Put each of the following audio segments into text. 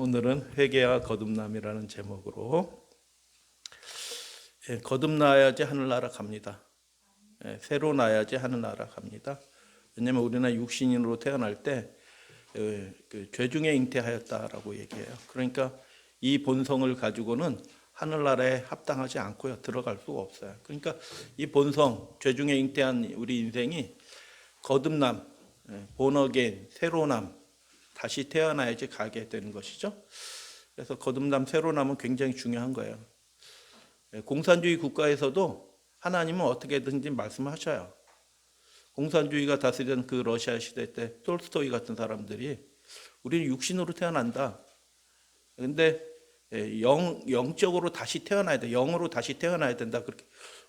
오늘은 회개와 거듭남이라는 제목으로 거듭나야지 하늘나라 갑니다. 새로 나야지 하늘나라 갑니다. 왜냐하면 우리는 육신인으로 태어날 때 죄 중에 잉태하였다라고 얘기해요. 그러니까 이 본성을 가지고는 하늘나라에 합당하지 않고요, 들어갈 수가 없어요. 그러니까 이 본성, 죄 중에 잉태한 우리 인생이 거듭남, 본어게인, 새로남, 다시 태어나야지 가게 되는 것이죠. 그래서 거듭남, 새로남은 굉장히 중요한 거예요. 공산주의 국가에서도 하나님은 어떻게든지 말씀하셔요. 공산주의가 다스리던 그 러시아 시대 때 톨스토이 같은 사람들이 우리는 육신으로 태어난다. 그런데 영적으로 다시 태어나야 돼. 영으로 다시 태어나야 된다. 그렇게.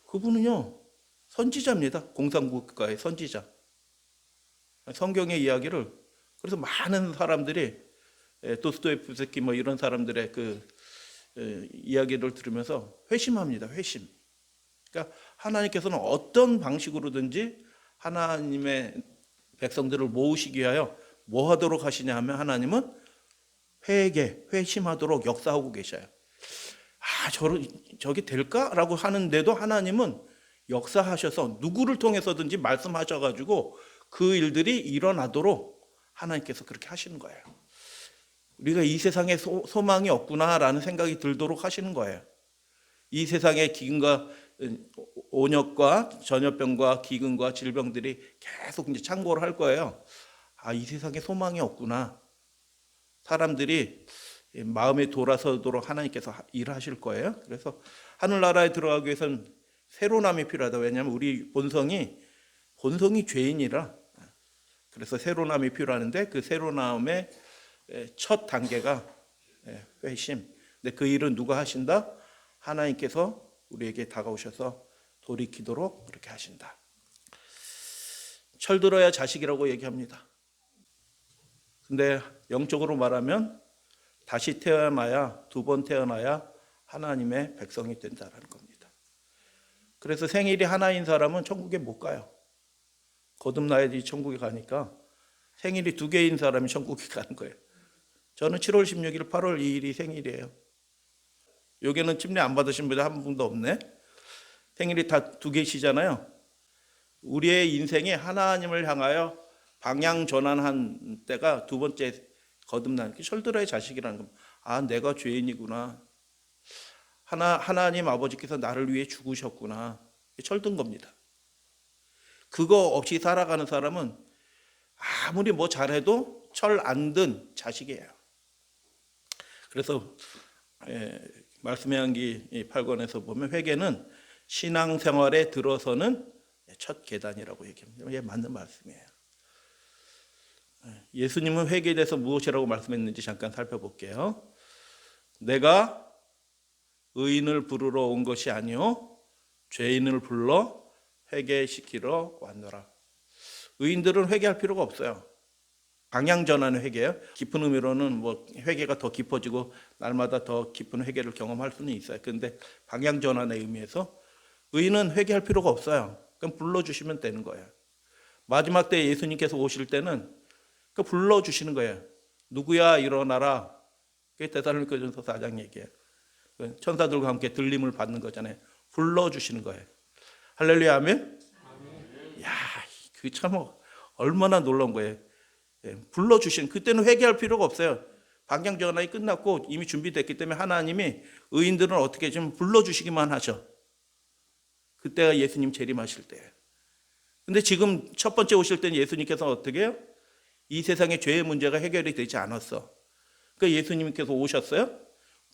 그분은요, 선지자입니다. 공산국가의 선지자. 성경의 이야기를, 그래서 많은 사람들이 도스토옙스키 뭐 이런 사람들의 그 이야기를 들으면서 회심합니다. 회심. 그러니까 하나님께서는 어떤 방식으로든지 하나님의 백성들을 모으시기 위하여 뭐 하도록 하시냐 하면 하나님은 회심하도록 역사하고 계셔요. 저게 될까라고 하는데도 하나님은 역사하셔서 누구를 통해서든지 말씀하셔가지고 그 일들이 일어나도록 하나님께서 그렇게 하시는 거예요. 우리가 이 세상에 소망이 없구나라는 생각이 들도록 하시는 거예요. 이 세상의 기근과 온역과 전염병과 기근과 질병들이 계속 이제 창궐을 할 거예요. 이 세상에 소망이 없구나. 사람들이 마음에 돌아서도록 하나님께서 일하실 거예요. 그래서 하늘나라에 들어가기 위해서는 새로남이 필요하다. 왜냐하면 우리 본성이 죄인이라. 그래서 새로남이 필요하는데 그 새로남의 첫 단계가 회심. 근데 그 일은 누가 하신다? 하나님께서 우리에게 다가오셔서 돌이키도록 그렇게 하신다. 철들어야 자식이라고 얘기합니다. 근데 영적으로 말하면 다시 태어나야, 두 번 태어나야 하나님의 백성이 된다는 겁니다. 그래서 생일이 하나인 사람은 천국에 못 가요. 거듭나야지 천국에 가니까 생일이 두 개인 사람이 천국에 가는 거예요. 저는 7월 16일, 8월 2일이 생일이에요. 여기는 침례 안 받으신 분들 한 분도 없네. 생일이 다 두 개시잖아요. 우리의 인생에 하나님을 향하여 방향 전환한 때가 두 번째 거듭나는 게 철들어의 자식이라는 겁니다. 내가 죄인이구나. 하나님 아버지께서 나를 위해 죽으셨구나. 철든 겁니다. 그거 없이 살아가는 사람은 아무리 뭐 잘해도 철 안 든 자식이에요. 그래서 말씀의 향기 8권에서 보면 회개는 신앙생활에 들어서는 첫 계단이라고 얘기합니다. 이게 맞는 말씀이에요. 예수님은 회개에 대해서 무엇이라고 말씀했는지 잠깐 살펴볼게요. 내가 의인을 부르러 온 것이 아니요 죄인을 불러 회개시키러 왔노라. 의인들은 회개할 필요가 없어요. 방향 전환의 회개예요. 깊은 의미로는 뭐 회개가 더 깊어지고 날마다 더 깊은 회개를 경험할 수는 있어요. 그런데 방향 전환의 의미에서 의인은 회개할 필요가 없어요. 그럼 불러주시면 되는 거예요. 마지막 때 예수님께서 오실 때는 그 불러주시는 거예요. 누구야 일어나라. 그게 데살로니가전서 4장 얘기예요. 천사들과 함께 들림을 받는 거잖아요. 불러주시는 거예요. 할렐루야 아멘. 야, 그게 참 얼마나 놀라운 거예요. 불러주신, 그때는 회개할 필요가 없어요. 방향 전환이 끝났고 이미 준비됐기 때문에 하나님이 의인들은 어떻게 좀 불러주시기만 하셔. 그때가 예수님 재림하실 때예요. 근데 지금 첫 번째 오실 때는 예수님께서 어떻게 해요? 이 세상의 죄의 문제가 해결이 되지 않았어. 그러니까 예수님께서 오셨어요?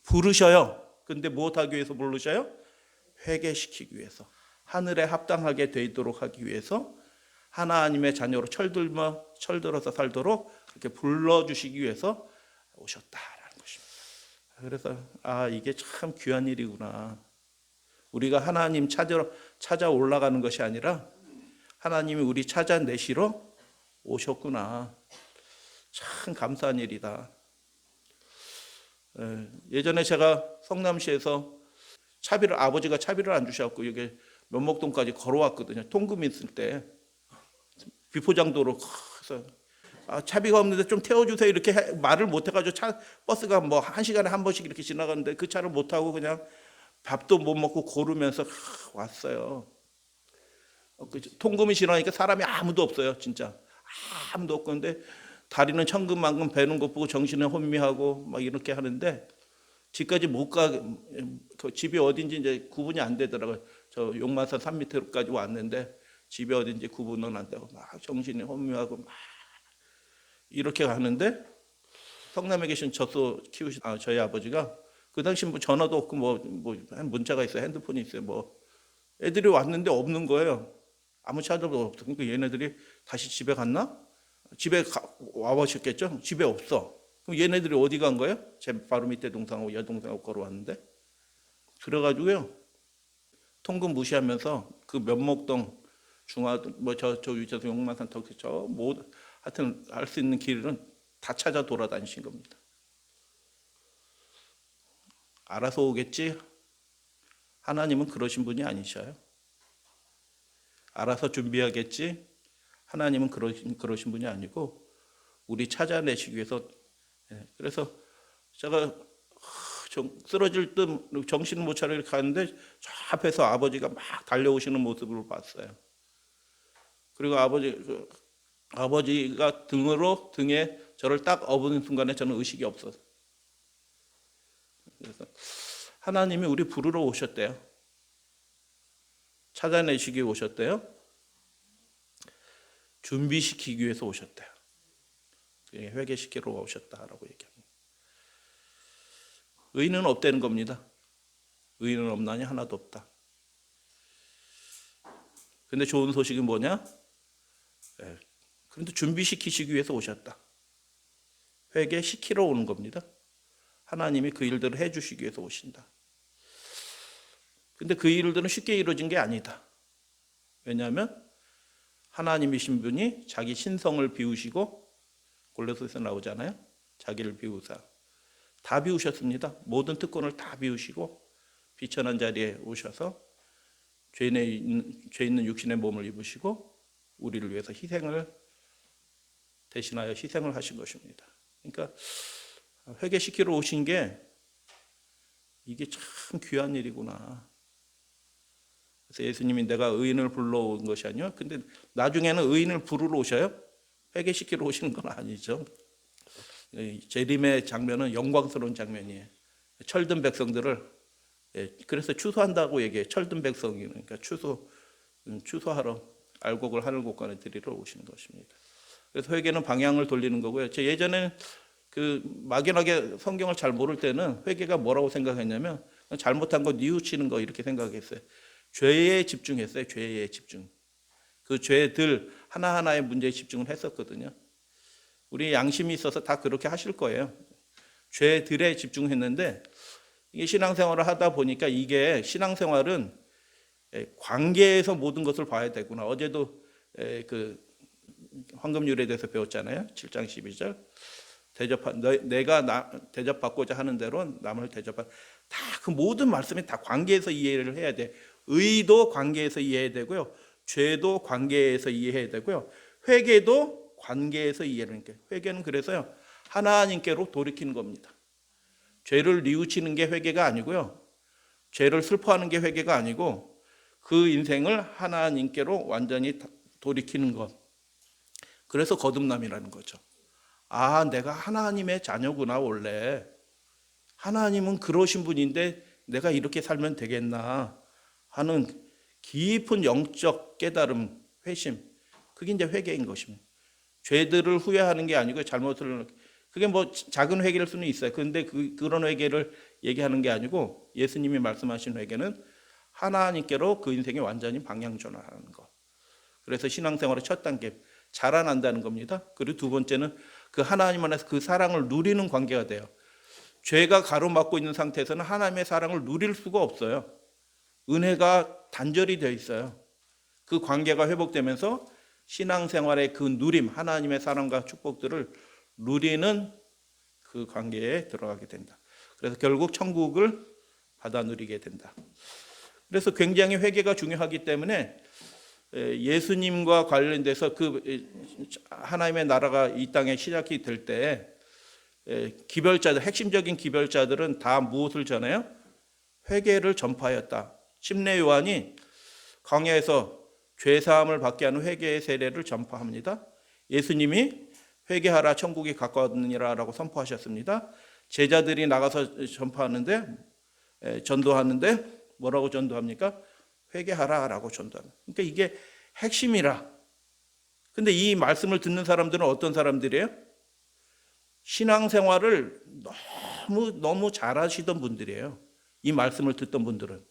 부르셔요. 근데 무엇하기 위해서 부르셔요? 회개시키기 위해서. 하늘에 합당하게 되도록 하기 위해서 하나님의 자녀로 철들어서 살도록 그렇게 불러주시기 위해서 오셨다라는 것입니다. 그래서 이게 참 귀한 일이구나. 우리가 하나님 찾아 올라가는 것이 아니라 하나님이 우리 찾아내시러 오셨구나. 참 감사한 일이다. 예전에 제가 성남시에서 아버지가 차비를 안 주셔갖고 여기 면목동까지 걸어왔거든요. 통금 있을 때 비포장도로. 차비가 없는데 좀 태워주세요 이렇게 말을 못 해가지고 버스가 뭐 1시간에 한 번씩 이렇게 지나가는데 그 차를 못 타고 그냥 밥도 못 먹고 고르면서 왔어요. 통금이 지나니까 사람이 아무도 없어요. 진짜 아무도 없고, 근데 다리는 천근만근 배는 고프고 정신은 혼미하고 막 이렇게 하는데 집까지 못 가. 그 집이 어딘지 이제 구분이 안 되더라고요. 저 용마산 산 밑으로까지 왔는데 집이 어딘지 구분은 안 되고 막 정신이 혼미하고 막 이렇게 가는데, 성남에 계신 젖소 키우신 저희 아버지가 그 당시 뭐 전화도 없고 뭐 문자가 있어요. 핸드폰이 있어요. 뭐 애들이 왔는데 없는 거예요. 아무 차도 없어. 그러니까 얘네들이 다시 집에 갔나? 집에 와보셨겠죠? 집에 없어. 그럼 얘네들이 어디 간 거예요? 제 바로 밑에 동생하고 여동생하고 걸어왔는데, 그래가지고요 통금 무시하면서 그 면목동 중화 뭐저 위쳐서 용마산 터저 뭐 하여튼 할 수 있는 길은 다 찾아 돌아다니신 겁니다. 알아서 오겠지? 하나님은 그러신 분이 아니셔요. 알아서 준비하겠지? 하나님은 그러신 분이 아니고 우리 찾아내시기 위해서. 그래서 제가 쓰러질 듯 정신을 못 차리고 가는데 저 앞에서 아버지가 막 달려오시는 모습을 봤어요. 그리고 아버지가 등에 저를 딱 업은 순간에 저는 의식이 없었어요. 그래서 하나님이 우리 부르러 오셨대요. 찾아내시기 오셨대요. 준비시키기 위해서 오셨대요. 회개시키러 오셨다라고 얘기합니다. 의인은 없다는 겁니다. 의인은 없나니 하나도 없다. 근데 좋은 소식은 뭐냐? 그런데 준비시키시기 위해서 오셨다. 회개시키러 오는 겁니다. 하나님이 그 일들을 해주시기 위해서 오신다. 근데 그 일들은 쉽게 이루어진 게 아니다. 왜냐하면 하나님이신 분이 자기 신성을 비우시고, 골로새서 나오잖아요. 자기를 비우사 다 비우셨습니다. 모든 특권을 다 비우시고 비천한 자리에 오셔서 죄 있는 육신의 몸을 입으시고 우리를 위해서 대신하여 희생을 하신 것입니다. 그러니까 회개시키러 오신 게 이게 참 귀한 일이구나. 그래서 예수님이 내가 의인을 불러온 것이 아니요, 근데 나중에는 의인을 부르러 오셔요? 회개시키러 오시는 건 아니죠. 재림의 장면은 영광스러운 장면이에요. 철든 백성들을, 그래서 추수한다고 얘기해요. 철든 백성이, 그러니까 추수하러 알곡을 하늘곳간에 들이러 오시는 것입니다. 그래서 회개는 방향을 돌리는 거고요. 제 예전에 그 막연하게 성경을 잘 모를 때는 회개가 뭐라고 생각했냐면 잘못한 거 뉘우치는 거 이렇게 생각했어요. 죄에 집중했어요. 죄에 집중. 그 죄들 하나하나의 문제에 집중을 했었거든요. 우리 양심이 있어서 다 그렇게 하실 거예요. 죄들에 집중했는데 이게 신앙생활을 하다 보니까 이게 신앙생활은 관계에서 모든 것을 봐야 되구나. 어제도 그 황금률에 대해서 배웠잖아요. 7장 12절. 내가 대접받고자 하는 대로 남을 대접받. 다 그 모든 말씀이 다 관계에서 이해를 해야 돼. 의도 관계에서 이해해야 되고요. 죄도 관계에서 이해해야 되고요. 회개도 관계에서 이해를 해야 돼요. 회개는 그래서요, 하나님께로 돌이키는 겁니다. 죄를 뉘우치는 게 회개가 아니고요. 죄를 슬퍼하는 게 회개가 아니고 그 인생을 하나님께로 완전히 돌이키는 것. 그래서 거듭남이라는 거죠. 내가 하나님의 자녀구나. 원래 하나님은 그러신 분인데 내가 이렇게 살면 되겠나 하는 깊은 영적 깨달음, 회심, 그게 이제 회개인 것입니다. 죄들을 후회하는 게 아니고 잘못을, 그게 뭐 작은 회개일 수는 있어요. 그런데 그런 회개를 얘기하는 게 아니고 예수님이 말씀하신 회개는 하나님께로 그 인생이 완전히 방향 전환하는 것. 그래서 신앙생활의 첫 단계 자라난다는 겁니다. 그리고 두 번째는 그 하나님 안에서 그 사랑을 누리는 관계가 돼요. 죄가 가로막고 있는 상태에서는 하나님의 사랑을 누릴 수가 없어요. 은혜가 단절이 되어 있어요. 그 관계가 회복되면서 신앙생활의 그 누림, 하나님의 사랑과 축복들을 누리는 그 관계에 들어가게 된다. 그래서 결국 천국을 받아 누리게 된다. 그래서 굉장히 회개가 중요하기 때문에 예수님과 관련돼서 그 하나님의 나라가 이 땅에 시작이 될 때 기별자들, 핵심적인 기별자들은 다 무엇을 전해요? 회개를 전파하였다. 침례 요한이 광야에서 죄사함을 받게 하는 회개의 세례를 전파합니다. 예수님이 회개하라 천국이 가까웠느니라 라고 선포하셨습니다. 제자들이 나가서 전파하는데 전도하는데 뭐라고 전도합니까? 회개하라 라고 전도합니다. 그러니까 이게 핵심이라. 근데 이 말씀을 듣는 사람들은 어떤 사람들이에요? 신앙생활을 너무 잘하시던 분들이에요. 이 말씀을 듣던 분들은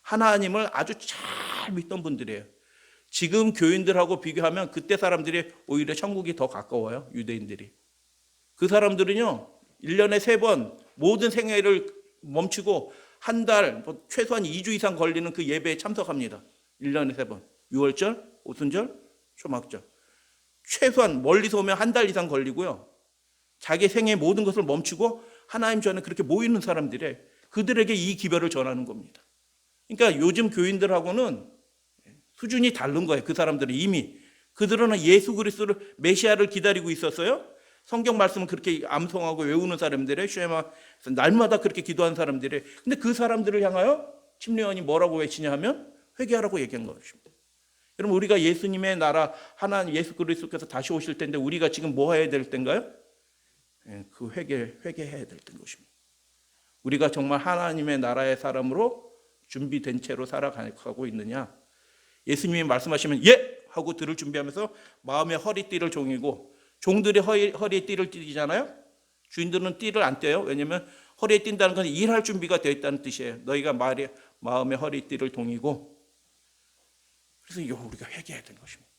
하나님을 아주 잘 믿던 분들이에요. 지금 교인들하고 비교하면 그때 사람들이 오히려 천국이 더 가까워요. 유대인들이. 그 사람들은요 1년에 3번 모든 생애를 멈추고 한 달 최소한 2주 이상 걸리는 그 예배에 참석합니다. 1년에 3번. 유월절, 오순절, 초막절. 최소한 멀리서 오면 한 달 이상 걸리고요. 자기 생애 모든 것을 멈추고 하나님 전에 그렇게 모이는 사람들이 그들에게 이 기별을 전하는 겁니다. 그러니까 요즘 교인들하고는 수준이 다른 거예요. 그 사람들은 이미. 그들은 예수 그리스도를 메시아를 기다리고 있었어요. 성경 말씀은 그렇게 암송하고 외우는 사람들의 쉐마 날마다 그렇게 기도하는 사람들의 근데 그 사람들을 향하여 침례요한이 뭐라고 외치냐 하면 회개하라고 얘기한 것입니다. 여러분 우리가 예수님의 나라 하나님 예수 그리스도께서 다시 오실 텐데 우리가 지금 뭐 해야 될 때인가요? 그 회개해야 될 때인 것입니다. 우리가 정말 하나님의 나라의 사람으로 준비된 채로 살아가고 있느냐? 예수님이 말씀하시면 예! 하고 들을 준비하면서 마음의 허리띠를 종이고 종들이 허리에 띠를 띠잖아요. 주인들은 띠를 안 떼요. 왜냐하면 허리에 띈다는 건 일할 준비가 되어 있다는 뜻이에요. 너희가 마음의 허리띠를 동이고 그래서 이거 우리가 회개해야 되는 것입니다.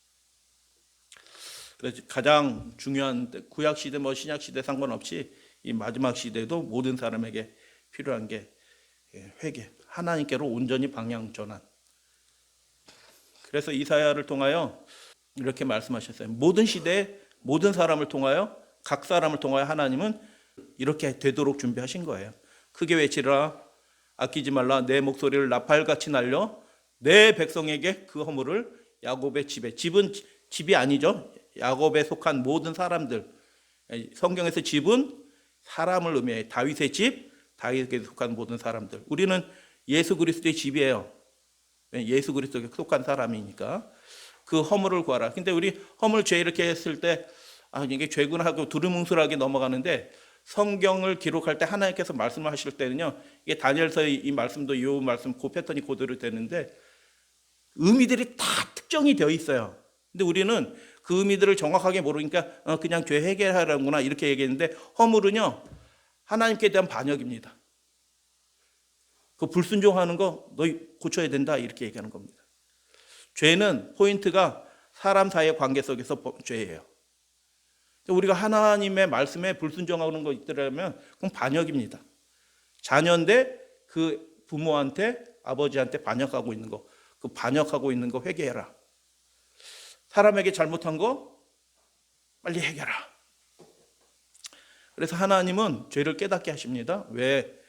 그래서 가장 중요한 구약 시대 신약 시대 상관없이 이 마지막 시대도 모든 사람에게 필요한 게 회개, 하나님께로 온전히 방향 전환. 그래서 이사야를 통하여 이렇게 말씀하셨어요. 모든 시대에 모든 사람을 통하여 각 사람을 통하여 하나님은 이렇게 되도록 준비하신 거예요. 크게 외치라 아끼지 말라 내 목소리를 나팔같이 날려 내 백성에게 그 허물을 야곱의 집에 집은 집이 아니죠. 야곱에 속한 모든 사람들. 성경에서 집은 사람을 의미해요. 다윗의 집, 다윗에게 속한 모든 사람들. 우리는 예수 그리스도의 집이에요. 예수 그리스도에 속한 사람이니까 그 허물을 구하라. 근데 우리 허물 죄 이렇게 했을 때 이게 죄구나 하고 두루뭉술하게 넘어가는데 성경을 기록할 때 하나님께서 말씀을 하실 때는요 이게 다니엘서의 이 말씀도 이 말씀 그 패턴이 그대로 되는데 의미들이 다 특정이 되어 있어요. 근데 우리는 그 의미들을 정확하게 모르니까 그냥 죄 해결하라구나 이렇게 얘기했는데 허물은요 하나님께 대한 반역입니다. 그 불순종하는 거 너희 고쳐야 된다 이렇게 얘기하는 겁니다. 죄는 포인트가 사람 사이의 관계 속에서 죄예요. 우리가 하나님의 말씀에 불순종하는 거 있더라면 그건 반역입니다. 자녀인데 그 부모한테 아버지한테 반역하고 있는 거, 그 반역하고 있는 거 회개해라. 사람에게 잘못한 거 빨리 해결하라. 그래서 하나님은 죄를 깨닫게 하십니다. 왜?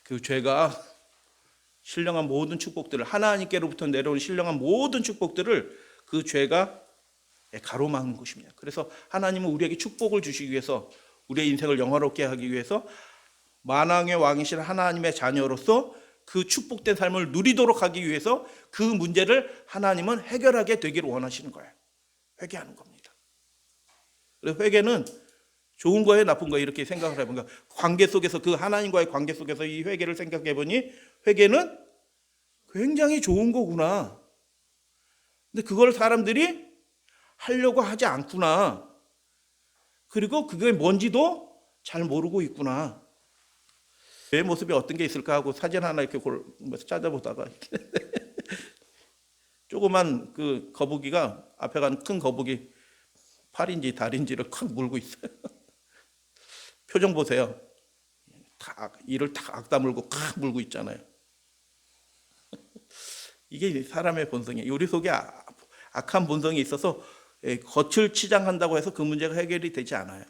그 죄가 신령한 모든 축복들을 하나님께로부터 내려온 신령한 모든 축복들을 그 죄가 가로막는 것입니다. 그래서 하나님은 우리에게 축복을 주시기 위해서 우리의 인생을 영화롭게 하기 위해서 만왕의 왕이신 하나님의 자녀로서 그 축복된 삶을 누리도록 하기 위해서 그 문제를 하나님은 해결하게 되기를 원하시는 거예요. 회개하는 겁니다. 그래서 회개는 좋은 거예요, 나쁜 거예요 이렇게 생각을 해보니까 관계 속에서 그 하나님과의 관계 속에서 이 회개를 생각해 보니 회개는 굉장히 좋은 거구나. 근데 그걸 사람들이 하려고 하지 않구나. 그리고 그게 뭔지도 잘 모르고 있구나. 내 모습이 어떤 게 있을까 하고 사진 하나 이렇게 찾아보다가 조그만 그 거북이가 앞에 간 큰 거북이 팔인지 다리인지를 콱 물고 있어요. 표정 보세요. 이를 탁 악다물고 콱 물고 있잖아요. 이게 사람의 본성이에요. 우리 속에 악한 본성이 있어서 겉을 치장한다고 해서 그 문제가 해결이 되지 않아요.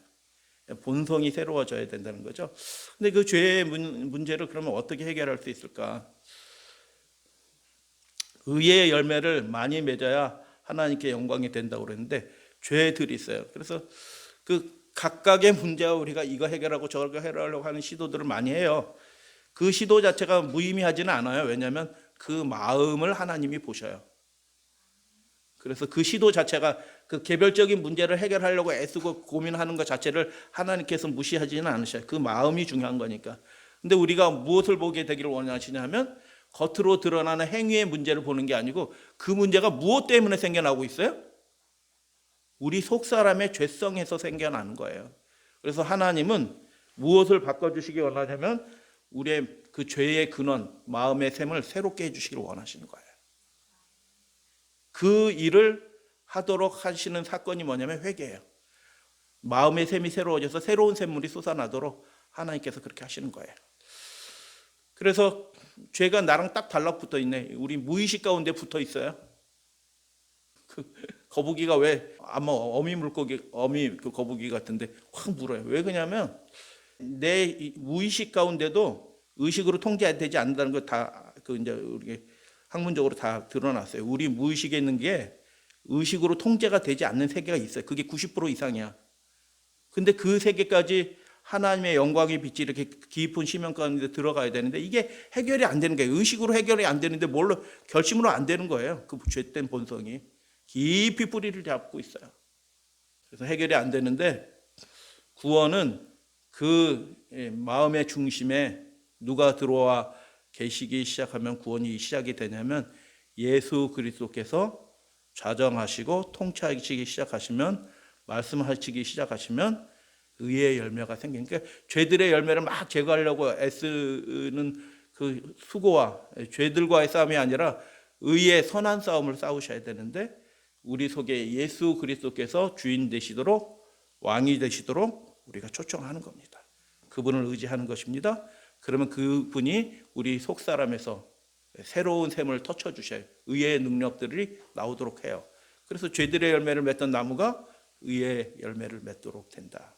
본성이 새로워져야 된다는 거죠. 근데 그 죄의 문제를 그러면 어떻게 해결할 수 있을까? 의의 열매를 많이 맺어야 하나님께 영광이 된다고 그랬는데 죄들이 있어요. 그래서 그 각각의 문제와 우리가 이거 해결하고 저거 해결하려고 하는 시도들을 많이 해요. 그 시도 자체가 무의미하지는 않아요. 왜냐하면 그 마음을 하나님이 보셔요. 그래서 그 시도 자체가 그 개별적인 문제를 해결하려고 애쓰고 고민하는 것 자체를 하나님께서 무시하지는 않으셔요. 그 마음이 중요한 거니까. 근데 우리가 무엇을 보게 되기를 원하시냐 하면 겉으로 드러나는 행위의 문제를 보는 게 아니고 그 문제가 무엇 때문에 생겨나고 있어요? 우리 속 사람의 죄성에서 생겨나는 거예요. 그래서 하나님은 무엇을 바꿔주시기 원하냐면 우리의 그 죄의 근원, 마음의 샘을 새롭게 해주시기를 원하시는 거예요. 그 일을 하도록 하시는 사건이 뭐냐면 회개예요. 마음의 샘이 새로워져서 새로운 샘물이 솟아나도록 하나님께서 그렇게 하시는 거예요. 그래서 죄가 나랑 딱 달라붙어 있네. 우리 무의식 가운데 붙어 있어요. 그 거북이가 왜 아마 어미 물고기, 어미 그 거북이 같은데 확 물어요. 왜 그러냐면 내 무의식 가운데도 의식으로 통제되지 않는다는 거 다 그 이제 우리 학문적으로 다 드러났어요. 우리 무의식에 있는 게 의식으로 통제가 되지 않는 세계가 있어요. 그게 90% 이상이야. 근데 그 세계까지 하나님의 영광의 빛이 이렇게 깊은 심연 가운데 들어가야 되는데 이게 해결이 안 되는 거예요. 의식으로 해결이 안 되는데 뭘로 결심으로 안 되는 거예요. 그 죄된 본성이 깊이 뿌리를 잡고 있어요. 그래서 해결이 안 되는데 구원은 그 마음의 중심에 누가 들어와 계시기 시작하면 구원이 시작이 되냐면 예수 그리스도께서 좌정하시고 통치하시기 시작하시면 말씀하시기 시작하시면 의의 열매가 생기니까 죄들의 열매를 막 제거하려고 애쓰는 그 수고와 죄들과의 싸움이 아니라 의의 선한 싸움을 싸우셔야 되는데 우리 속에 예수 그리스도께서 주인 되시도록 왕이 되시도록 우리가 초청하는 겁니다. 그분을 의지하는 것입니다. 그러면 그분이 우리 속 사람에서 새로운 샘을 터쳐 주셔요. 의의 능력들이 나오도록 해요. 그래서 죄들의 열매를 맺던 나무가 의의 열매를 맺도록 된다.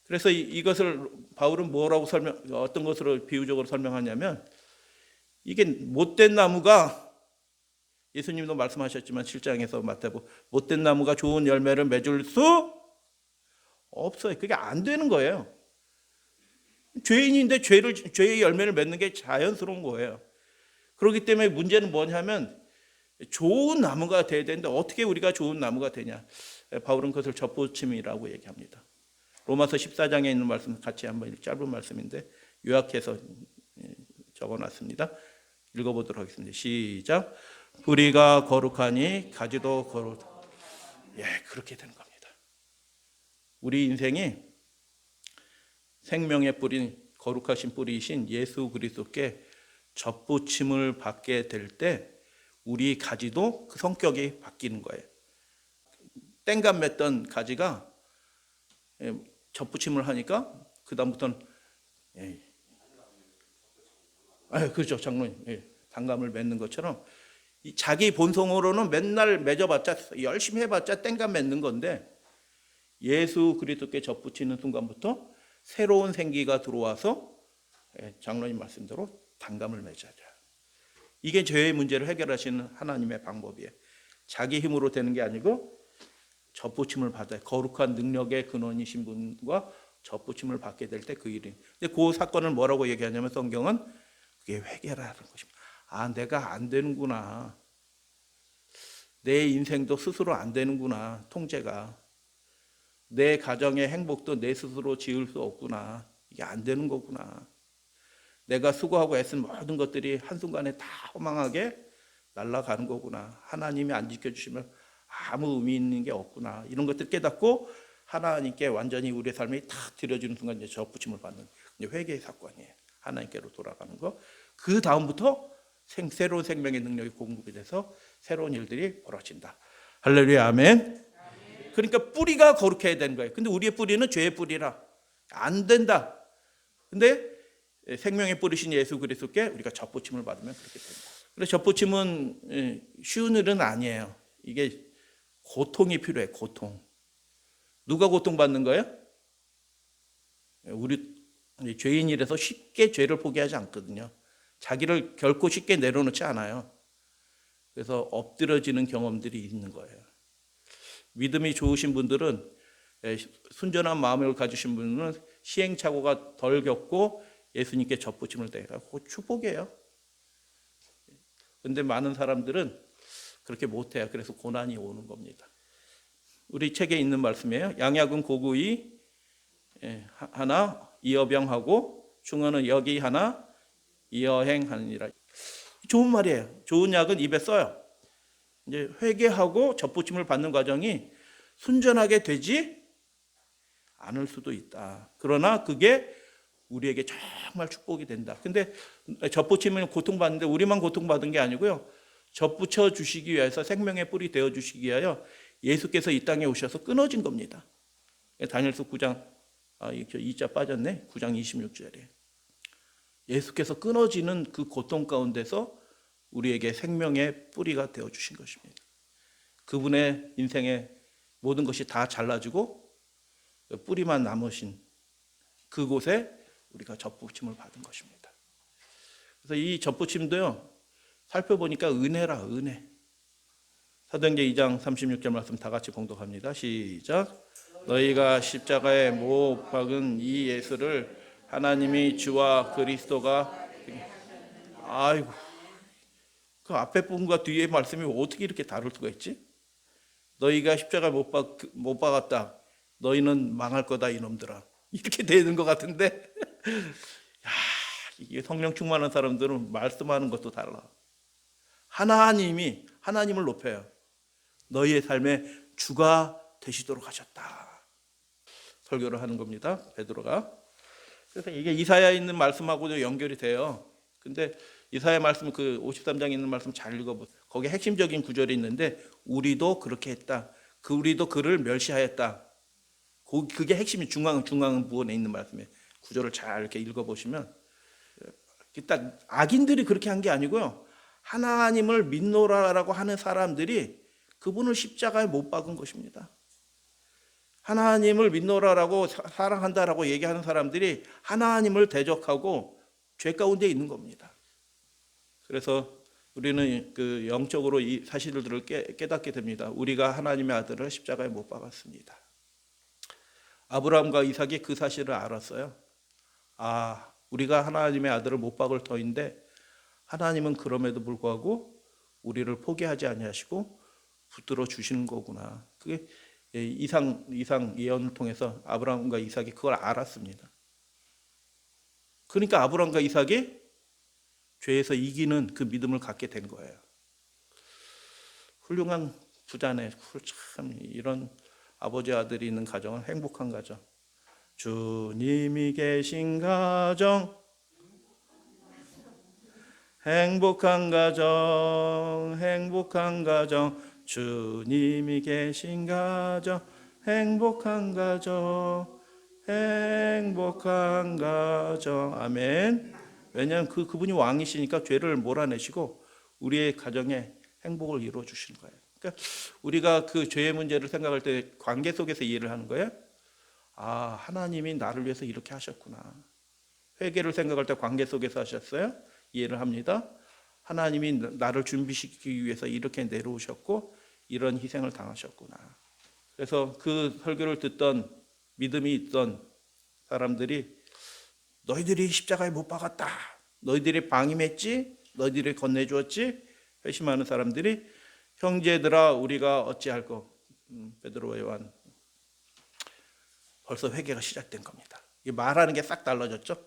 그래서 이것을 바울은 뭐라고 어떤 것으로 비유적으로 설명하냐면 이게 못된 나무가 예수님도 말씀하셨지만 7장에서 마태복음 못된 나무가 좋은 열매를 맺을 수 없어요. 그게 안 되는 거예요. 죄인인데 죄의 열매를 맺는 게 자연스러운 거예요. 그렇기 때문에 문제는 뭐냐면 좋은 나무가 돼야 되는데 어떻게 우리가 좋은 나무가 되냐. 바울은 그것을 접붙임이라고 얘기합니다. 로마서 14장에 있는 말씀 같이 한번 짧은 말씀인데 요약해서 적어놨습니다. 읽어보도록 하겠습니다. 시작. 뿌리가 거룩하니 가지도 거룩. 예, 그렇게 되는 겁니다. 우리 인생이 생명의 뿌리, 거룩하신 뿌리이신 예수 그리스도께 접붙임을 받게 될 때 우리 가지도 그 성격이 바뀌는 거예요. 땡감 맺던 가지가 접붙임을 하니까 그 다음부터는 그렇죠, 장로님. 단감을 맺는 것처럼 자기 본성으로는 맨날 맺어봤자 열심히 해봤자 땡감 맺는 건데 예수 그리스도께 접붙이는 순간부터 새로운 생기가 들어와서 장로님 말씀대로 단감을 맺어야 돼요. 이게 죄의 문제를 해결하시는 하나님의 방법이에요. 자기 힘으로 되는 게 아니고 접붙임을 받아요. 거룩한 능력의 근원이신 분과 접붙임을 받게 될 때 그 일이. 근데 그 사건을 뭐라고 얘기하냐면 성경은 그게 회개라는 것입니다. 아, 내가 안 되는구나. 내 인생도 스스로 안 되는구나. 통제가. 내 가정의 행복도 내 스스로 지을 수 없구나. 이게 안 되는 거구나. 내가 수고하고 애쓴 모든 것들이 한순간에 다 허망하게 날아가는 거구나. 하나님이 안 지켜주시면 아무 의미 있는 게 없구나. 이런 것들 깨닫고 하나님께 완전히 우리의 삶이 탁 드려지는 순간 이제 접붙임을 받는 회개의 사건이에요. 하나님께로 돌아가는 거. 그 다음부터 새로운 생명의 능력이 공급이 돼서 새로운 일들이 벌어진다. 할렐루야, 아멘. 그러니까 뿌리가 거룩해야 되는 거예요. 근데 우리의 뿌리는 죄의 뿌리라 안 된다. 근데 생명의 뿌리신 예수 그리스도께 우리가 접붙임을 받으면 그렇게 된다. 그래서 접붙임은 쉬운 일은 아니에요. 이게 고통이 필요해. 고통. 누가 고통받는 거예요? 우리 죄인이라서 쉽게 죄를 포기하지 않거든요. 자기를 결코 쉽게 내려놓지 않아요. 그래서 엎드려지는 경험들이 있는 거예요. 믿음이 좋으신 분들은, 순전한 마음을 가지신 분은 시행착오가 덜 겪고 예수님께 접붙임을 대가 축복이에요. 근데 많은 사람들은 그렇게 못해요. 그래서 고난이 오는 겁니다. 우리 책에 있는 말씀이에요. 양약은 고구이 하나 이어병하고 중언은 여기 하나 이어행하느니라. 좋은 말이에요. 좋은 약은 입에 써요. 이제 회개하고 접붙임을 받는 과정이 순전하게 되지 않을 수도 있다. 그러나 그게 우리에게 정말 축복이 된다. 근데 접붙임은 고통받는데 우리만 고통받은 게 아니고요. 접붙여 주시기 위해서 생명의 뿔이 되어 주시기 위하여 예수께서 이 땅에 오셔서 끊어진 겁니다. 다니엘서 9장 2자 빠졌네. 9장 26절에 예수께서 끊어지는 그 고통 가운데서 우리에게 생명의 뿌리가 되어 주신 것입니다. 그분의 인생의 모든 것이 다 잘라지고 뿌리만 남으신 그곳에 우리가 접붙임을 받은 것입니다. 그래서 이 접붙임도요, 살펴보니까 은혜라, 은혜. 사도행전 2장 36절 말씀 다 같이 봉독합니다. 시작. 너희가 십자가에 못 박은 이 예수를 하나님이 주와 그리스도가, 아이고, 그 앞에 부분과 뒤에 말씀이 어떻게 이렇게 다를 수가 있지? 너희가 십자가에 못 박았다. 너희는 망할 거다 이놈들아. 이렇게 되는 것 같은데, 야, 이게 성령 충만한 사람들은 말씀하는 것도 달라. 하나님을 높여요. 너희의 삶에 주가 되시도록 하셨다. 설교를 하는 겁니다. 베드로가. 그래서 이게 이사야에 있는 말씀하고도 연결이 돼요. 근데 이사야 말씀 그 53장에 있는 말씀 잘 읽어보세요. 거기에 핵심적인 구절이 있는데 우리도 그렇게 했다. 우리도 그를 멸시하였다. 그게 핵심이 중앙 부분에 있는 말씀이에요. 구절을 잘 이렇게 읽어보시면 딱 악인들이 그렇게 한 게 아니고요. 하나님을 믿노라라고 하는 사람들이 그분을 십자가에 못 박은 것입니다. 하나님을 믿노라라고 사랑한다라고 얘기하는 사람들이 하나님을 대적하고 죄 가운데 있는 겁니다. 그래서 우리는 그 영적으로 이 사실들을 깨닫게 됩니다. 우리가 하나님의 아들을 십자가에 못 박았습니다. 아브라함과 이삭이 그 사실을 알았어요. 아, 우리가 하나님의 아들을 못 박을 터인데 하나님은 그럼에도 불구하고 우리를 포기하지 아니하시고 붙들어 주시는 거구나. 그게 이상 예언을 통해서 아브라함과 이삭이 그걸 알았습니다. 그러니까 아브라함과 이삭이 죄에서 이기는 그 믿음을 갖게 된 거예요. 훌륭한 부자네. 참 이런 아버지 아들이 있는 가정은 행복한 가정. 주님이 계신 가정, 행복한 가정, 행복한 가정. 주님이 계신 가정, 행복한 가정, 행복한 가정. 아멘. 왜냐하면 그분이 왕이시니까 죄를 몰아내시고 우리의 가정에 행복을 이루어 주시는 거예요. 그러니까 우리가 그 죄의 문제를 생각할 때 관계 속에서 이해를 하는 거예요. 아, 하나님이 나를 위해서 이렇게 하셨구나. 회개를 생각할 때 관계 속에서 하셨어요. 이해를 합니다. 하나님이 나를 준비시키기 위해서 이렇게 내려오셨고 이런 희생을 당하셨구나. 그래서 그 설교를 듣던 믿음이 있던 사람들이 너희들이 십자가에 못 박았다. 너희들이 방임했지. 너희들이 건네주었지. 회심하는 사람들이 형제들아 우리가 어찌할꼬. 베드로와 요한 벌써 회개가 시작된 겁니다. 말하는 게 싹 달라졌죠.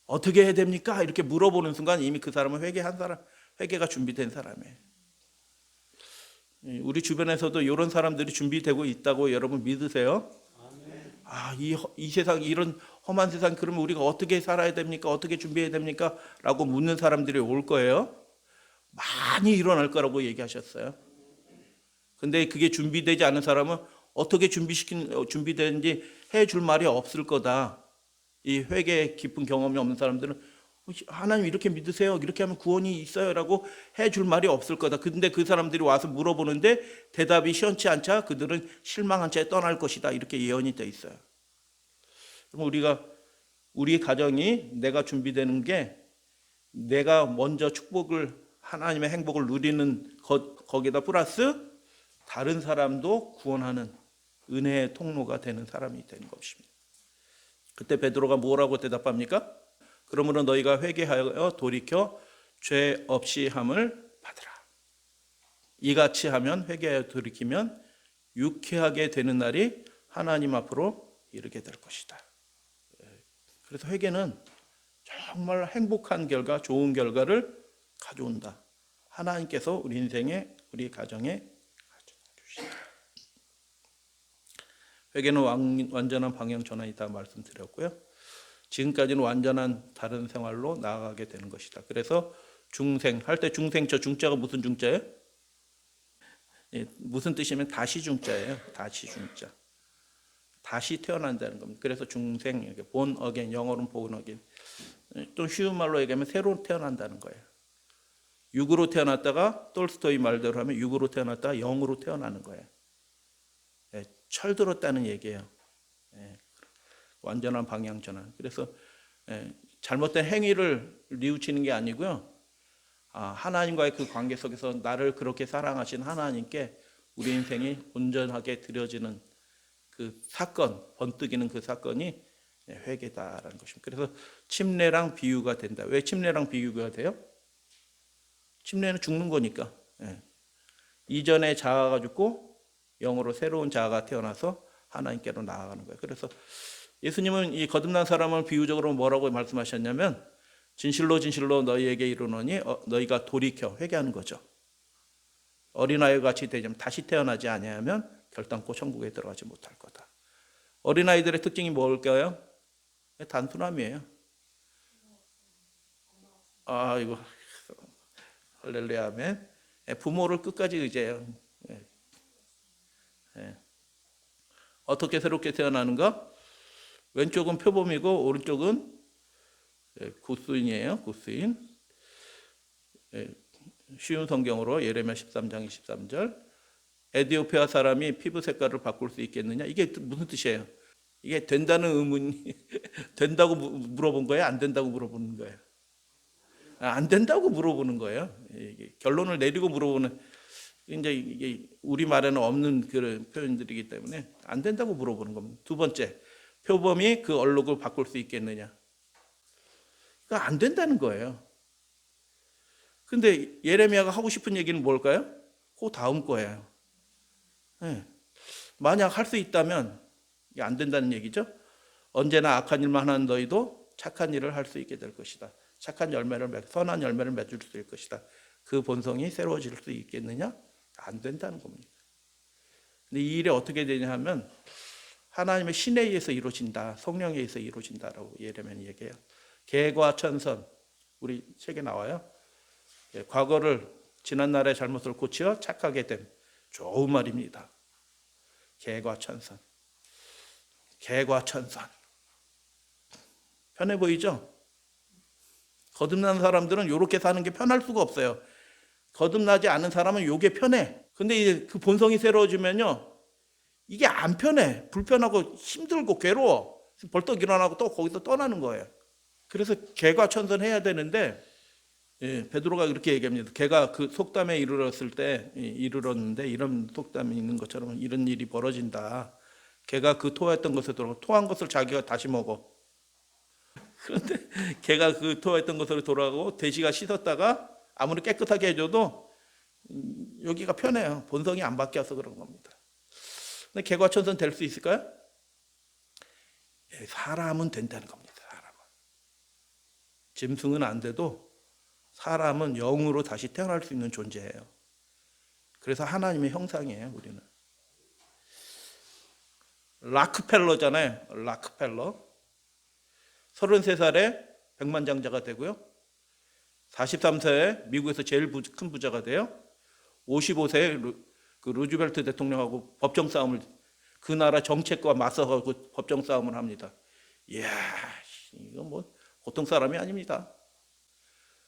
어떻게 해야 됩니까? 이렇게 물어보는 순간 이미 그 사람은 회개가 준비된 사람이에요. 우리 주변에서도 이런 사람들이 준비되고 있다고 여러분 믿으세요? 아, 이 세상, 이런 험한 세상, 그러면 우리가 어떻게 살아야 됩니까? 어떻게 준비해야 됩니까? 라고 묻는 사람들이 올 거예요. 많이 일어날 거라고 얘기하셨어요. 근데 그게 준비되지 않은 사람은 어떻게 준비되는지 해줄 말이 없을 거다. 이 회개 깊은 경험이 없는 사람들은 하나님 이렇게 믿으세요. 이렇게 하면 구원이 있어요. 라고 해줄 말이 없을 거다. 근데 그 사람들이 와서 물어보는데 대답이 시원치 않자 그들은 실망한 채 떠날 것이다. 이렇게 예언이 돼 있어요. 그럼 우리 가정이 내가 준비되는 게 내가 먼저 축복을 하나님의 행복을 누리는 거기다 플러스 다른 사람도 구원하는 은혜의 통로가 되는 사람이 되는 것입니다. 그때 베드로가 뭐라고 대답합니까? 그러므로 너희가 회개하여 돌이켜 죄 없이 함을 받으라. 이같이 하면 회개하여 돌이키면 유쾌하게 되는 날이 하나님 앞으로 이르게 될 것이다. 그래서 회개는 정말 행복한 결과, 좋은 결과를 가져온다. 하나님께서 우리 인생에, 우리 가정에 가져주신다. 회개는 완전한 방향 전환이다 말씀드렸고요. 지금까지는 완전한 다른 생활로 나아가게 되는 것이다. 그래서 중생 할 때 중생, 저 중자가 무슨 중자예요? 무슨 뜻이면 다시 중자예요. 다시 중자. 다시 태어난다는 겁니다. 그래서 중생, 이렇게 born again, 영어로는 born again. 또 쉬운 말로 얘기하면 새로 태어난다는 거예요. 육으로 태어났다가 톨스토이 말대로 하면 육으로 태어났다가 영으로 태어나는 거예요. 철들었다는 얘기예요. 완전한 방향 전환. 그래서 잘못된 행위를 뉘우치는 게 아니고요. 하나님과의 그 관계 속에서 나를 그렇게 사랑하신 하나님께 우리 인생이 온전하게 드려지는 그 사건, 번뜩이는 그 사건이 회개다라는 것입니다. 그래서 침례랑 비유가 된다. 왜 침례랑 비유가 돼요? 침례는 죽는 거니까. 이전의 자아가 죽고 영으로 새로운 자아가 태어나서 하나님께로 나아가는 거예요. 그래서 예수님은 이 거듭난 사람을 비유적으로 뭐라고 말씀하셨냐면 진실로 진실로 너희에게 이르노니 너희가 돌이켜 회개하는 거죠. 어린아이 같이 되면 다시 태어나지 아니하면 결단코 천국에 들어가지 못할 거다. 어린아이들의 특징이 뭘까요? 단순함이에요. 이거 할렐루야 아멘. 부모를 끝까지 의지해요. 어떻게 새롭게 태어나는가? 왼쪽은 표범이고 오른쪽은 굿수인이에요. 굿수인. 쉬운 성경으로 예레미야 13장 23절. 에디오피아 사람이 피부 색깔을 바꿀 수 있겠느냐? 이게 무슨 뜻이에요? 이게 된다는 의문이 된다고 물어본 거예요? 안 된다고 물어보는 거예요? 안 된다고 물어보는 거예요. 이게 결론을 내리고 물어보는, 이제 이게 우리 말에는 없는 그런 표현들이기 때문에 안 된다고 물어보는 겁니다. 두 번째, 표범이 그 얼룩을 바꿀 수 있겠느냐? 그러니까 안 된다는 거예요. 근데 예레미야가 하고 싶은 얘기는 뭘까요? 그 다음 거예요. 만약 할 수 있다면 이게 안 된다는 얘기죠. 언제나 악한 일만 하는 너희도 착한 일을 할 수 있게 될 것이다. 착한 열매를 선한 열매를 맺을 수 있을 것이다. 그 본성이 새로워질 수 있겠느냐? 안 된다는 겁니다. 근데 이 일이 어떻게 되냐 하면 하나님의 신에 의해서 이루어진다. 성령에 의해서 이루어진다라고 예레미야는 얘기해요. 계과 천선, 우리 책에 나와요. 과거를 지난날의 잘못을 고치어 착하게 됨. 좋은 말입니다. 계과천선. 계과천선. 편해 보이죠? 거듭난 사람들은 이렇게 사는 게 편할 수가 없어요. 거듭나지 않은 사람은 이게 편해. 근데 이제 그 본성이 새로워지면요, 이게 안 편해. 불편하고 힘들고 괴로워. 벌떡 일어나고 또 거기서 떠나는 거예요. 그래서 계과천선해야 되는데, 베드로가 이렇게 얘기합니다. 걔가 그 속담에 이르렀는데 이런 속담이 있는 것처럼 이런 일이 벌어진다. 걔가 그 토했던 것을 돌아가 토한 것을 자기가 다시 먹어. 그런데 걔가 그 토했던 것으로 돌아가고 돼지가 씻었다가 아무리 깨끗하게 해줘도 여기가 편해요. 본성이 안 바뀌어서 그런 겁니다. 근데 계과천선 될 수 있을까요? 사람은 된다는 겁니다. 사람은. 짐승은 안 돼도 사람은 영으로 다시 태어날 수 있는 존재예요. 그래서 하나님의 형상이에요, 우리는. 락펠러잖아요. 락펠러. 33살에 백만장자가 되고요. 43세에 미국에서 제일 큰 부자가 돼요. 55세에 그 루즈벨트 대통령하고 법정 싸움을, 그 나라 정책과 맞서가지고 법정 싸움을 합니다. 이야, 이거 뭐 보통 사람이 아닙니다.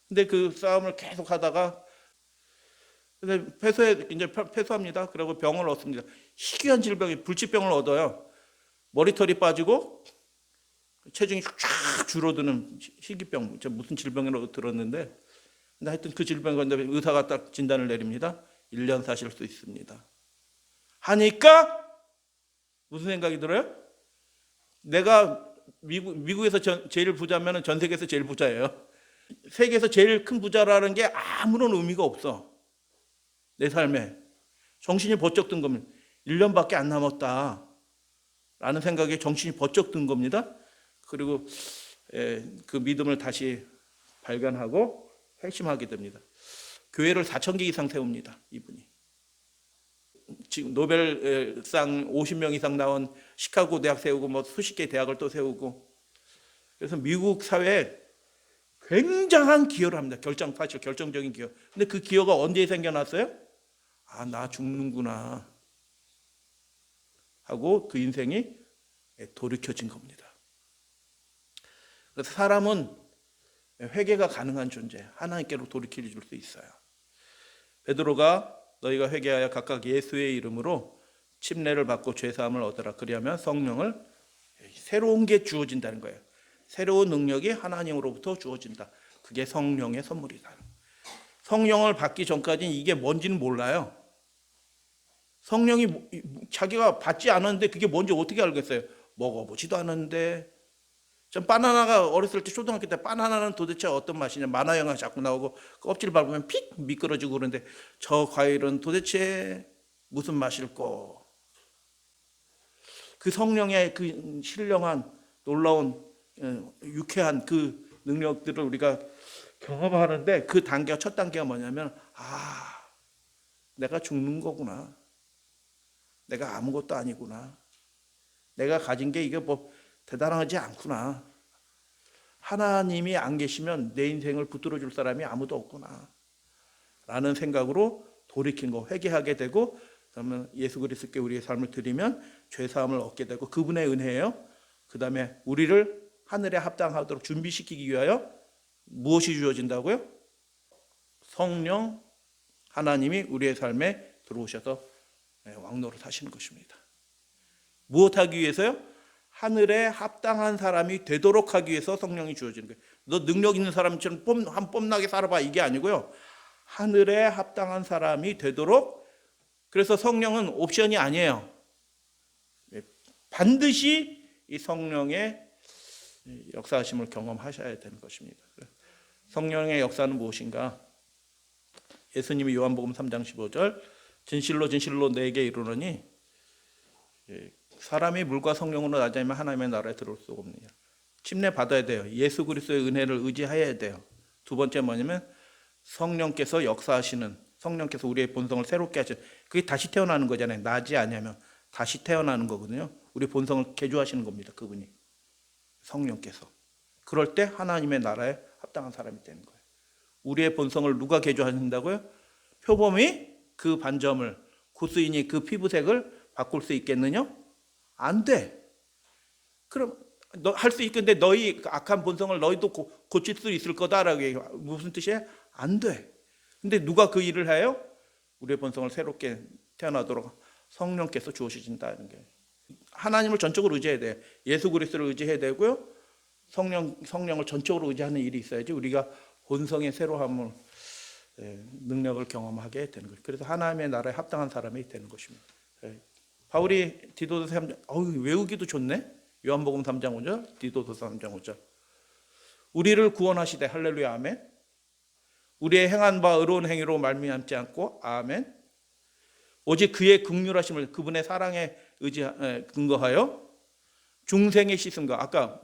근데 그 싸움을 계속 하다가 이제 패소합니다. 그리고 병을 얻습니다. 희귀한 질병이 불치병을 얻어요. 머리털이 빠지고 체중이 쫙 줄어드는 희귀병, 무슨 질병이라고 들었는데 근데 하여튼 그 질병 건데 의사가 딱 진단을 내립니다. 1년 사실 수 있습니다. 하니까 무슨 생각이 들어요? 내가 미국에서 제일 부자면 전 세계에서 제일 부자예요. 세계에서 제일 큰 부자라는 게 아무런 의미가 없어. 내 삶에. 정신이 번쩍 든 겁니다. 1년밖에 안 남았다 라는 생각에 정신이 번쩍 든 겁니다. 그리고 그 믿음을 다시 발견하고 회심하게 됩니다. 교회를 4,000개 이상 세웁니다. 이분이. 지금 노벨상 50명 이상 나온 시카고 대학 세우고 뭐 수십 개 대학을 또 세우고, 그래서 미국 사회에 굉장한 기여를 합니다. 사실 결정적인 기여. 근데 그 기여가 언제 생겨났어요? 아, 나 죽는구나 하고 그 인생이 돌이켜진 겁니다. 그래서 사람은 회개가 가능한 존재, 하나님께로 돌이켜 줄 수 있어요. 베드로가 너희가 회개하여 각각 예수의 이름으로 침례를 받고 죄사함을 얻으라. 그리하면 성령을, 새로운 게 주어진다는 거예요. 새로운 능력이 하나님으로부터 주어진다. 그게 성령의 선물이다. 성령을 받기 전까지는 이게 뭔지는 몰라요. 성령이 자기가 받지 않았는데 그게 뭔지 어떻게 알겠어요? 먹어보지도 않았는데. 전 바나나가 어렸을 때 초등학교 때 바나나는 도대체 어떤 맛이냐, 만화 영화 자꾸 나오고 껍질 밟으면 픽 미끄러지고 그러는데 저 과일은 도대체 무슨 맛일꼬. 그 성령의 그 신령한 놀라운 유쾌한 그 능력들을 우리가 경험하는데, 그 단계가, 첫 단계가 뭐냐면, 아, 내가 죽는 거구나. 내가 아무것도 아니구나. 내가 가진 게 이게 뭐 대단하지 않구나. 하나님이 안 계시면 내 인생을 붙들어 줄 사람이 아무도 없구나 라는 생각으로 돌이킨 거, 회개하게 되고, 그러면 예수 그리스도께 우리의 삶을 드리면 죄사함을 얻게 되고, 그분의 은혜예요. 그 다음에 우리를 하늘에 합당하도록 준비시키기 위하여 무엇이 주어진다고요? 성령, 하나님이 우리의 삶에 들어오셔서 왕노릇 하시는 것입니다. 무엇하기 위해서요? 하늘에 합당한 사람이 되도록 하기 위해서 성령이 주어지는 거예요. 너 능력 있는 사람처럼 한 뽐나게 살아봐, 이게 아니고요. 하늘에 합당한 사람이 되도록. 그래서 성령은 옵션이 아니에요. 반드시 이 성령의 역사하심을 경험하셔야 되는 것입니다. 성령의 역사는 무엇인가? 예수님이 요한복음 3장 15절 진실로 진실로 내게 이르노니 사람이 물과 성령으로 나지 않으면 하나님의 나라에 들어올 수가 없느냐. 침례 받아야 돼요. 예수 그리스도의 은혜를 의지해야 돼요. 두 번째 뭐냐면 성령께서 역사하시는, 성령께서 우리의 본성을 새롭게 하시는, 그게 다시 태어나는 거잖아요. 나지 않으면 다시 태어나는 거거든요. 우리 본성을 개조하시는 겁니다. 그분이, 성령께서. 그럴 때 하나님의 나라에 합당한 사람이 되는 거예요. 우리의 본성을 누가 개조하신다고요? 표범이 그 반점을, 구스인이 그 피부색을 바꿀 수 있겠느냐? 안 돼. 그럼 너 할 수 있겠는데 너희 악한 본성을 너희도 고칠 수 있을 거다라고 얘기해요. 무슨 뜻이에요? 안 돼. 근데 누가 그 일을 해요? 우리의 본성을 새롭게 태어나도록 성령께서 주어주신다는 게. 하나님을 전적으로 의지해야 돼요. 예수 그리스도를 의지해야 되고요. 성령을 전적으로 의지하는 일이 있어야지 우리가 본성의 새로함을, 능력을 경험하게 되는 거예요. 그래서 하나님의 나라에 합당한 사람이 되는 것입니다. 바울이 디도서 3장, 외우기도 좋네. 요한복음 3장 5절, 디도서 3장 5절. 우리를 구원하시되, 할렐루야, 아멘. 우리의 행한 바 의로운 행위로 말미암지 않고, 아멘. 오직 그의 긍휼하심을, 그분의 사랑에 근거하여 중생의 씻음과, 아까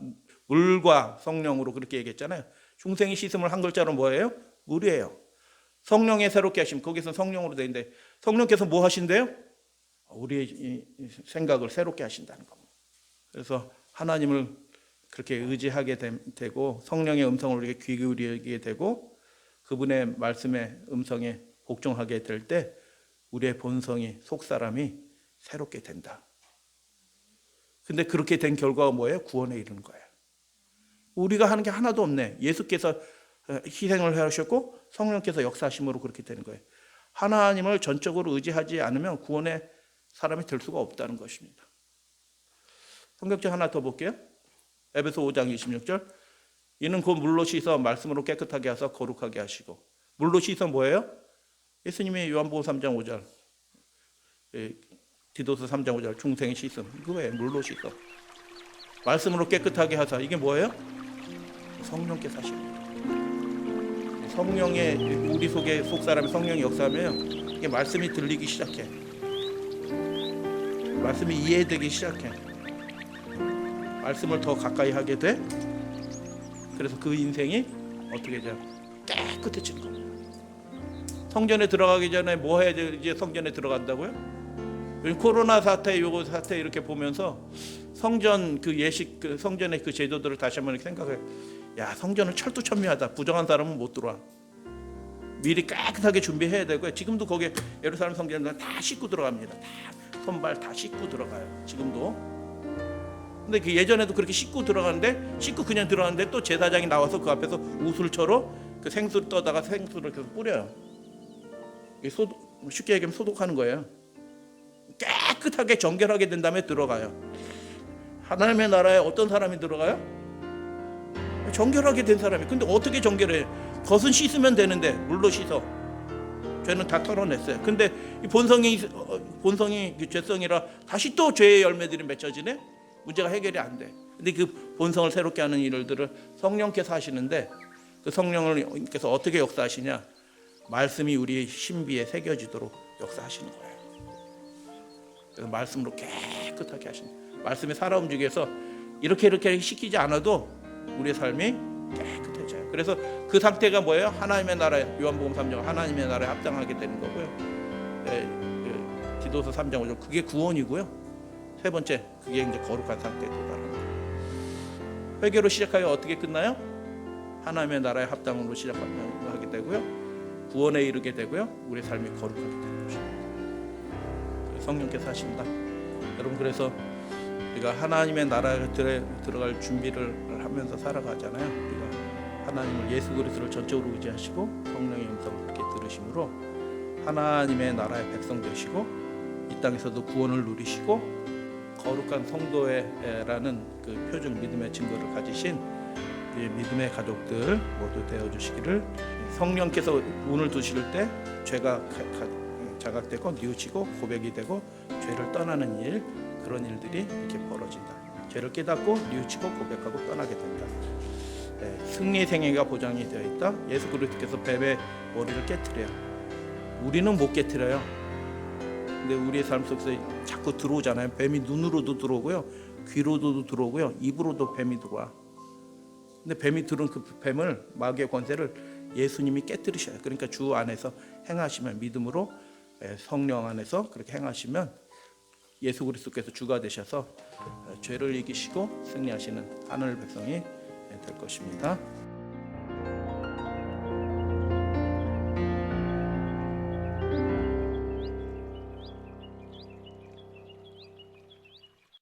물과 성령으로 그렇게 얘기했잖아요. 중생의 씻음을 한 글자로 뭐예요? 물이에요. 성령의 새롭게 하심, 거기서 성령으로 되어 있는데 성령께서 뭐 하신대요? 우리의 생각을 새롭게 하신다는 겁니다. 그래서 하나님을 그렇게 의지하게 되고, 성령의 음성을 우리가 귀 기울이게 되고, 그분의 말씀의 음성에 복종하게 될 때 우리의 본성이, 속사람이 새롭게 된다. 근데 그렇게 된 결과가 뭐예요? 구원에 이르는 거예요. 우리가 하는 게 하나도 없네. 예수께서 희생을 하셨고 성령께서 역사하심으로 그렇게 되는 거예요. 하나님을 전적으로 의지하지 않으면 구원의 사람이 될 수가 없다는 것입니다. 성경책 하나 더 볼게요. 에베소 5장 26절. 이는 곧 물로 씻어 말씀으로 깨끗하게 하사 거룩하게 하시고, 물로 씻어 뭐예요? 예수님이 요한복음 3장 5절, 디도서 3장 5절 중생의 씻음. 이거예요. 물로 씻어. 말씀으로 깨끗하게 하사. 이게 뭐예요? 성령께서 하시는 거예요. 성령의 우리 속에 속 사람의 성령이 역사하면 이게 말씀이 들리기 시작해. 말씀이 이해되기 시작해. 말씀을 더 가까이 하게 돼. 그래서 그 인생이 어떻게 돼요? 깨끗해지는 겁니다. 성전에 들어가기 전에 뭐 해야 돼? 이제 성전에 들어간다고요? 코로나 사태, 요거 사태 이렇게 보면서 성전 그 예식, 그 성전의 그 제도들을 다시 한번 생각해. 야, 성전은 철두철미하다. 부정한 사람은 못 들어와. 미리 깨끗하게 준비해야 되고요. 지금도 거기에 예루살렘 성전은 다 씻고 들어갑니다. 다 손발 다 씻고 들어가요. 지금도. 근데 그 예전에도 그렇게 씻고 들어가는데, 씻고 그냥 들어가는데 또 제사장이 나와서 그 앞에서 우술처로 그 생수를 떠다가 생수를 계속 뿌려요. 쉽게 얘기하면 소독하는 거예요. 깨끗하게 정결하게 된 다음에 들어가요. 하나님의 나라에 어떤 사람이 들어가요? 정결하게 된 사람이. 근데 어떻게 정결해? 겉은 씻으면 되는데 물로 씻어. 죄는 다 털어냈어요. 근데 이 본성이 죄성이라 다시 또 죄의 열매들이 맺혀지네. 문제가 해결이 안 돼. 근데 그 본성을 새롭게 하는 일들을 성령께서 하시는데, 그 성령께서 어떻게 역사하시냐? 말씀이 우리 신비에 새겨지도록 역사하시는 거예요. 그래서 말씀으로 깨끗하게 하시는 거예요. 말씀이 살아 움직여서 이렇게 시키지 않아도 우리의 삶이 깨끗해져요. 그래서 그 상태가 뭐예요? 하나님의 나라에, 요한복음 3장 하나님의 나라에 합당하게 되는 거고요. 디도서 3장 5절 그게 구원이고요. 세 번째, 그게 이제 거룩한 상태에 도달하는 거예요. 회개로 시작하여 어떻게 끝나요? 하나님의 나라의 합당으로 시작하게 되고요. 구원에 이르게 되고요. 우리의 삶이 거룩하게 되는 것입니다. 성령께서 하신다. 여러분, 그래서 우리가 하나님의 나라에 들어갈 준비를 하면서 살아가잖아요. 우리가 하나님을, 예수 그리스도를 전적으로 의지하시고 성령의 음성을 그렇게 들으심으로 하나님의 나라의 백성 되시고 이 땅에서도 구원을 누리시고 거룩한 성도라는 그 표준 믿음의 증거를 가지신 우리의 믿음의 가족들 모두 되어주시기를. 성령께서 운을 두실 때 죄가 자각되고 뉘우치고 고백이 되고 죄를 떠나는 일, 그런 일들이 이렇게 벌어진다. 죄를 깨닫고 뉘우치고 고백하고 떠나게 된다. 승리의 생애가 보장이 되어 있다. 예수 그리스도께서 뱀의 머리를 깨트려요. 우리는 못 깨트려요. 근데 우리의 삶 속에서 자꾸 들어오잖아요. 뱀이 눈으로도 들어오고요, 귀로도 들어오고요, 입으로도 뱀이 들어와. 근데 뱀이 들은 그 뱀을, 마귀의 권세를 예수님이 깨뜨리셔요. 그러니까 주 안에서 행하시면, 믿음으로 성령 안에서 그렇게 행하시면 예수 그리스도께서 주가 되셔서 죄를 이기시고 승리하시는 하늘 백성이 될 것입니다.